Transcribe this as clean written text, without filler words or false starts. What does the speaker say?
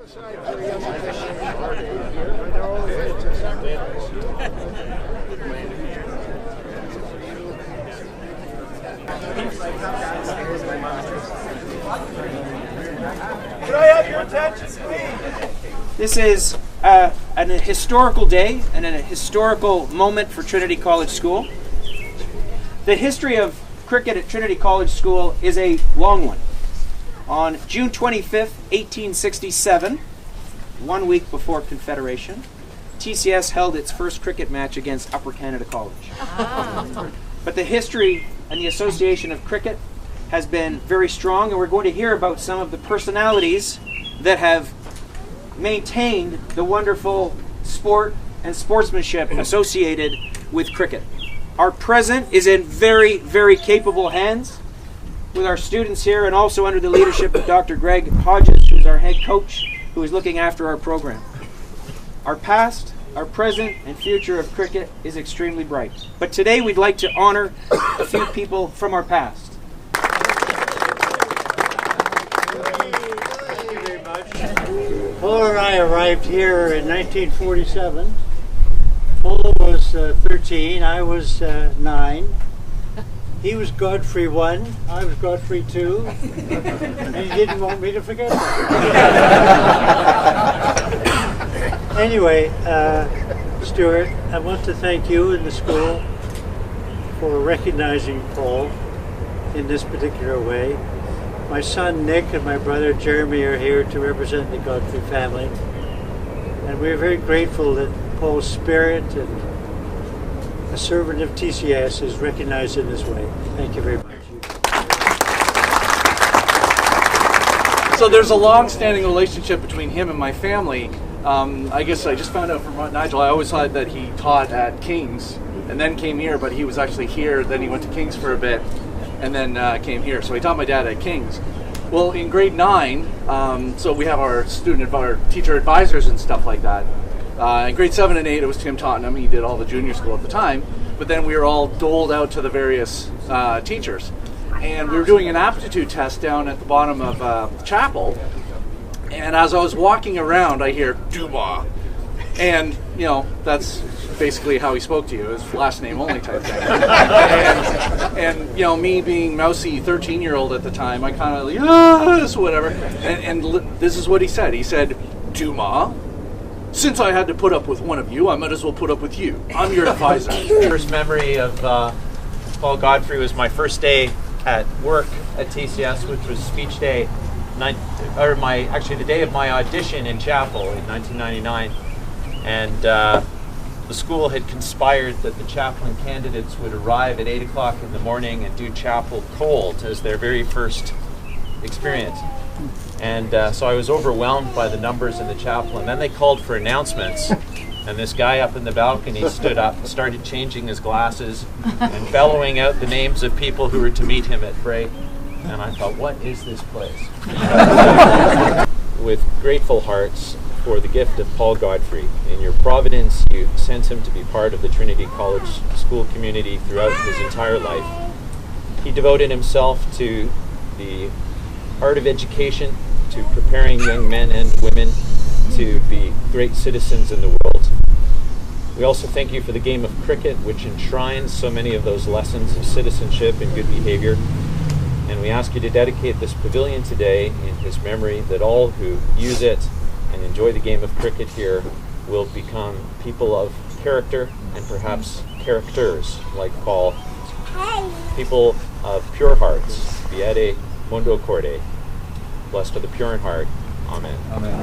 Could I have your attention, please? This is an historical day and a historical moment for Trinity College School. The history of cricket at Trinity College School is a long one. On June 25th, 1867, 1 week before Confederation, TCS held its first cricket match against Upper Canada College. But the history and the association of cricket has been very strong, and we're going to hear about some of the personalities that have maintained the wonderful sport and sportsmanship associated with cricket. Our present is in very, very capable hands with our students here, and also under the leadership of Dr. Greg Hodges, who's our head coach, who is looking after our program. Our past, our present, and future of cricket is extremely bright. But today we'd like to honor a few people from our past. Paul and I arrived here in 1947. Paul was 13, I was 9. He was Godfrey 1, I was Godfrey 2, and he didn't want me to forget that. Anyway, Stuart, I want to thank you and the school for recognizing Paul in this particular way. My son Nick and my brother Jeremy are here to represent the Godfrey family, and we're very grateful that Paul's spirit and a servant of TCS is recognized in this way. Thank you very much. So there's a long-standing relationship between him and my family. I guess I just found out from Nigel, I always thought that he taught at King's and then came here, but he was actually here, then he went to King's for a bit, and then came here. So he taught my dad at King's. Well, in grade 9, so we have our teacher advisors and stuff like that. In grade 7 and 8, it was Tim Tottenham. He did all the junior school at the time. But then we were all doled out to the various teachers. And we were doing an aptitude test down at the bottom of the chapel. And as I was walking around, I hear, Dumas. And, you know, that's basically how he spoke to you, his last name only type thing. and you know, me being mousy 13-year-old at the time, I kind of like, yes, whatever. And this is what he said. He said, Dumas, since I had to put up with one of you, I might as well put up with you. I'm your advisor. First memory of Paul Godfrey was my first day at work at TCS, which was speech day, the day of my audition in chapel in 1999. And the school had conspired that the chaplain candidates would arrive at 8 o'clock in the morning and do chapel cold as their very first experience. And so I was overwhelmed by the numbers in the chapel, and then they called for announcements, and this guy up in the balcony stood up and started changing his glasses and bellowing out the names of people who were to meet him at break. And I thought, what is this place? With grateful hearts for the gift of Paul Godfrey. In your providence, you sent him to be part of the Trinity College school community throughout his entire life. He devoted himself to the art of education, to preparing young men and women to be great citizens in the world. We also thank you for the game of cricket, which enshrines so many of those lessons of citizenship and good behavior. And we ask you to dedicate this pavilion today in his memory, that all who use it and enjoy the game of cricket here will become people of character and perhaps characters like Paul. People of pure hearts. Fiete Mundo Corde. Blessed are the pure in heart. Amen. Amen.